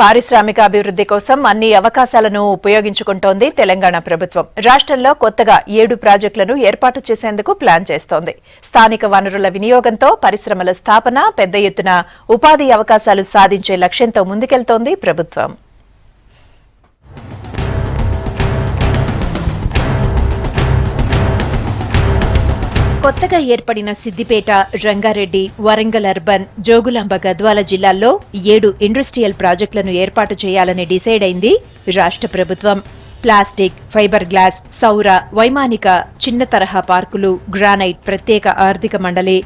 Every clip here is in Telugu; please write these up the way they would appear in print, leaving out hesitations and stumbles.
పారిశ్రామికాభివృద్ధి కోసం అన్ని అవకాశాలను ఉపయోగించుకుంటోంది తెలంగాణ ప్రభుత్వం. రాష్ట్రంలో కొత్తగా 7 ప్రాజెక్టులను ఏర్పాటు చేసేందుకు ప్లాన్ చేస్తోంది. స్థానిక వనరుల వినియోగంతో పరిశ్రమల స్థాపన, పెద్ద ఎత్తున ఉపాధి అవకాశాలు సాధించే లక్ష్యంతో ముందుకెళ్తోంది ప్రభుత్వం. కొత్తగా ఏర్పడిన సిద్దిపేట, రంగారెడ్డి, వరంగల్ అర్బన్, జోగులాంబ, గద్వాల జిల్లాల్లో 7 ఇండస్ట్రియల్ ప్రాజెక్టులను ఏర్పాటు చేయాలని డిసైడ్ అయింది రాష్ట్ర ప్రభుత్వం. ప్లాస్టిక్, ఫైబర్ గ్లాస్, సౌర, వైమానిక, చిన్న తరహా పార్కులు, గ్రానైట్ ప్రత్యేక ఆర్థిక మండలి,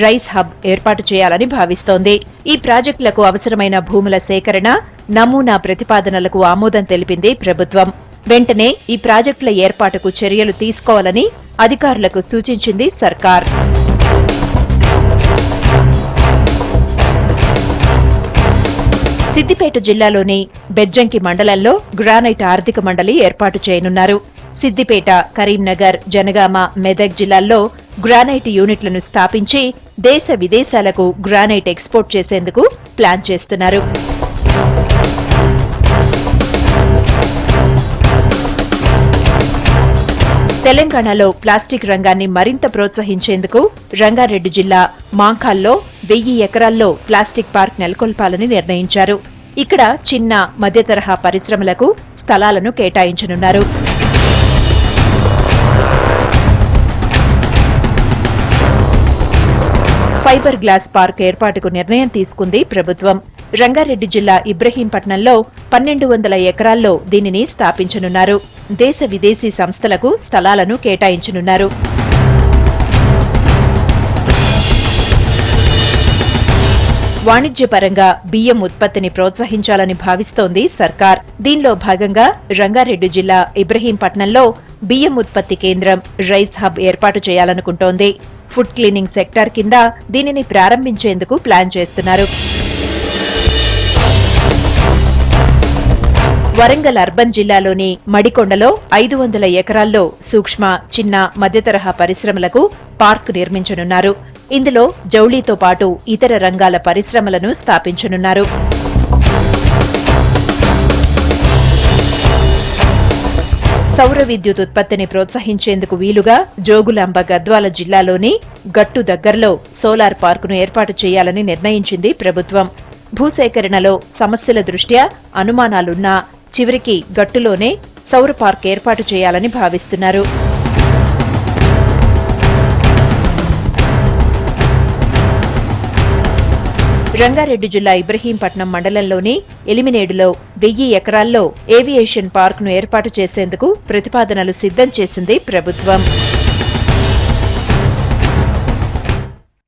రైస్ హబ్ ఏర్పాటు చేయాలని భావిస్తోంది. ఈ ప్రాజెక్టులకు అవసరమైన భూముల సేకరణ, నమూనా ప్రతిపాదనలకు ఆమోదం తెలిపింది ప్రభుత్వం. వెంటనే ఈ ప్రాజెక్టుల ఏర్పాటుకు చర్యలు తీసుకోవాలని అధికారులకు సూచించింది సర్కార్. సిద్దిపేట జిల్లాలోని బెజ్జంకి మండలంలో గ్రానైట్ ఆర్థిక మండలి ఏర్పాటు చేయనున్నారు. సిద్దిపేట, కరీంనగర్, జనగామ, మెదక్ జిల్లాల్లో గ్రానైట్ యూనిట్లను స్థాపించి దేశ విదేశాలకు గ్రానైట్ ఎక్స్పోర్ట్ చేసేందుకు ప్లాన్ చేస్తున్నారు. తెలంగాణలో ప్లాస్టిక్ రంగాన్ని మరింత ప్రోత్సహించేందుకు రంగారెడ్డి జిల్లా మాంఖాల్లో 1000 ఎకరాల్లో ప్లాస్టిక్ పార్క్ నెలకొల్పాలని నిర్ణయించారు. ఇక్కడ చిన్న, మధ్య తరహా పరిశ్రమలకు స్థలాలను కేటాయించనున్నారు. ఫైబర్ గ్లాస్ పార్క్ ఏర్పాటుకు నిర్ణయం తీసుకుంది ప్రభుత్వం. రంగారెడ్డి జిల్లా ఇబ్రహీంపట్నంలో 1200 ఎకరాల్లో దీనిని స్థాపించనున్నారు. దేశ విదేశీ సంస్థలకు స్థలాలను కేటాయించనున్నారు. వాణిజ్యపరంగా బియ్యం ఉత్పత్తిని ప్రోత్సహించాలని భావిస్తోంది సర్కార్. దీనిలో భాగంగా రంగారెడ్డి జిల్లా ఇబ్రహీంపట్నంలో బియ్యం ఉత్పత్తి కేంద్రం, రైస్ హబ్ ఏర్పాటు చేయాలనుకుంటోంది. ఫుడ్ క్లీనింగ్ సెక్టార్ కింద దీనిని ప్రారంభించేందుకు ప్లాన్ చేస్తున్నారు. వరంగల్ అర్బన్ జిల్లాలోని మడికొండలో 500 ఎకరాల్లో సూక్ష్మ, చిన్న, మధ్యతరహా పరిశ్రమలకు పార్క్ నిర్మించనున్నారు. ఇందులో జౌళీతో పాటు ఇతర రంగాల పరిశ్రమలను స్థాపించనున్నారు. సౌర విద్యుత్ ఉత్పత్తిని ప్రోత్సహించేందుకు వీలుగా జోగులాంబ, గద్వాల జిల్లాలోని గట్టు దగ్గరలో సోలార్ పార్కును ఏర్పాటు చేయాలని నిర్ణయించింది ప్రభుత్వం. భూసేకరణలో సమస్యల దృష్ట్యా అనుమానాలున్నా చివరికి గట్టులోనే సౌర పార్క్ ఏర్పాటు చేయాలని భావిస్తున్నారు. రంగారెడ్డి జిల్లా ఇబ్రహీంపట్నం మండలంలోని ఎలిమినేడులో 1000 ఎకరాల్లో ఏవియేషన్ పార్కును ఏర్పాటు చేసేందుకు ప్రతిపాదనలు సిద్ధం చేసింది ప్రభుత్వం.